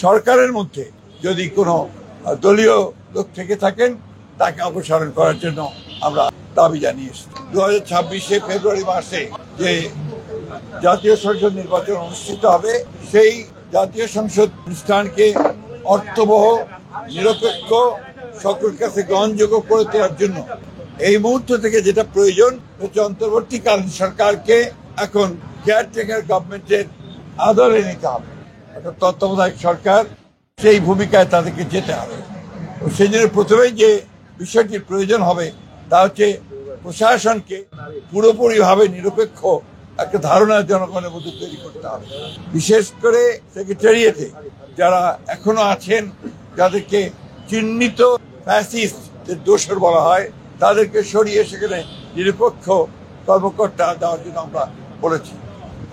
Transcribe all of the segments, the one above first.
সরকারের মধ্যে যদি কোনো দলীয় লোক থেকে থাকেন তাকে অপসারণ করার জন্য আমরা দাবি জানিয়ে এসেছি। 2026 ফেব্রুয়ারি মাসে যে জাতীয় সংসদ নির্বাচন অনুষ্ঠিত হবে, সেই জাতীয় সংসদ অনুষ্ঠানকে অর্থবহ, নিরপেক্ষ, সকলের কাছে গ্রহণযোগ্য করে তোলার জন্য এই মুহূর্ত থেকে যেটা প্রয়োজন হচ্ছে অন্তর্বর্তীকালীন সরকারকে এখন কেয়ারটেকার গভর্নমেন্টের আদলে নিতে হবে। অর্থাৎ তত্ত্বাবধায়ক সরকার সেই ভূমিকায় তাদেরকে যেতে হবে। সেই জন্য প্রথমেই যে বিষয়টির প্রয়োজন হবে তা হচ্ছে প্রশাসনকে পুরোপুরিভাবে নিরপেক্ষ একটা ধারণা জনগণের মধ্যে তৈরি করতে হবে। বিশেষ করে সেক্রেটারিয়েটে যারা এখনো আছেন, যাদেরকে চিহ্নিত ফ্যাসিস্টদের দোসর বলা হয়, তাদেরকে সরিয়ে সেখানে নিরপেক্ষ কর্মকর্তা দেওয়ার জন্য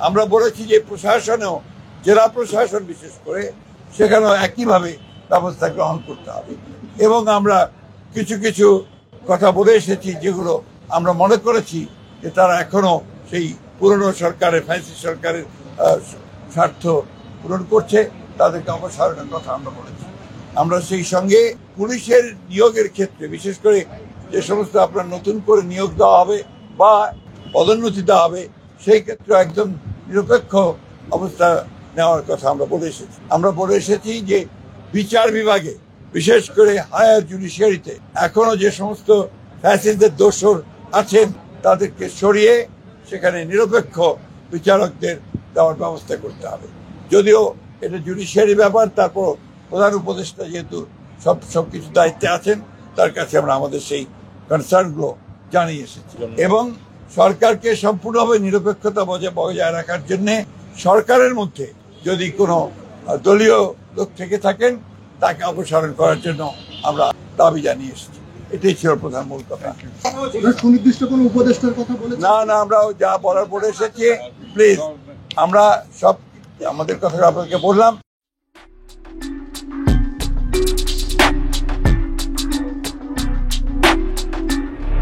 আমরা বলেছি যে প্রশাসনেও, জেলা প্রশাসন বিশেষ করে, সেখানেও একইভাবে ব্যবস্থা গ্রহণ করতে হবে। এবং আমরা কিছু কিছু কথা বলে এসেছি যেগুলো আমরা মনে করেছি যে তারা এখনো সেই পুরনো সরকারের, ফ্যাসিস্ট সরকারের স্বার্থ পূরণ করছে, তাদেরকে অপসারণের কথা আমরা বলেছি। আমরা সেই সঙ্গে পুলিশের নিয়োগের ক্ষেত্রে বিশেষ করে যে সমস্ত আপনার নতুন করে নিয়োগ দেওয়া হবে বা পদোন্নতি দেওয়া হবে, সেই ক্ষেত্রে একদম নিরপেক্ষ অবস্থা নেওয়ার কথা আমরা বলে এসেছি যে বিচার বিভাগে, বিশেষ করে হায়ার জুডিশিয়ারিতে এখনো যে সমস্ত ফ্যাসিস্টদের দোসর আছেন তাদেরকে সরিয়ে সেখানে নিরপেক্ষ বিচারকদের দেওয়ার ব্যবস্থা করতে হবে। যদিও এটা জুডিশিয়ারি ব্যাপার, তারপর প্রধান উপদেষ্টা যেহেতু সবকিছু দায়িত্বে আছেন, তার কাছে আমরা আমাদের সেই কনসার্নগুলো জানিয়ে এসেছি। এবং সরকারকে সম্পূর্ণভাবে নিরপেক্ষতা বজায় রাখার জন্য সরকারের মধ্যে যদি কোনো দলীয় লোক থেকে থাকেন তাকে অপসারণ করার জন্য আমরা দাবি জানিয়ে এসেছি। এটাই ছিল প্রধান মূল কথা। সুনির্দিষ্ট কোনো উপদেষ্টার কথা বলেছেন? না, আমরা যা বলার বলে এসেছি। প্লিজ, আমরা সব আমাদের কথা আপনাকে বললাম।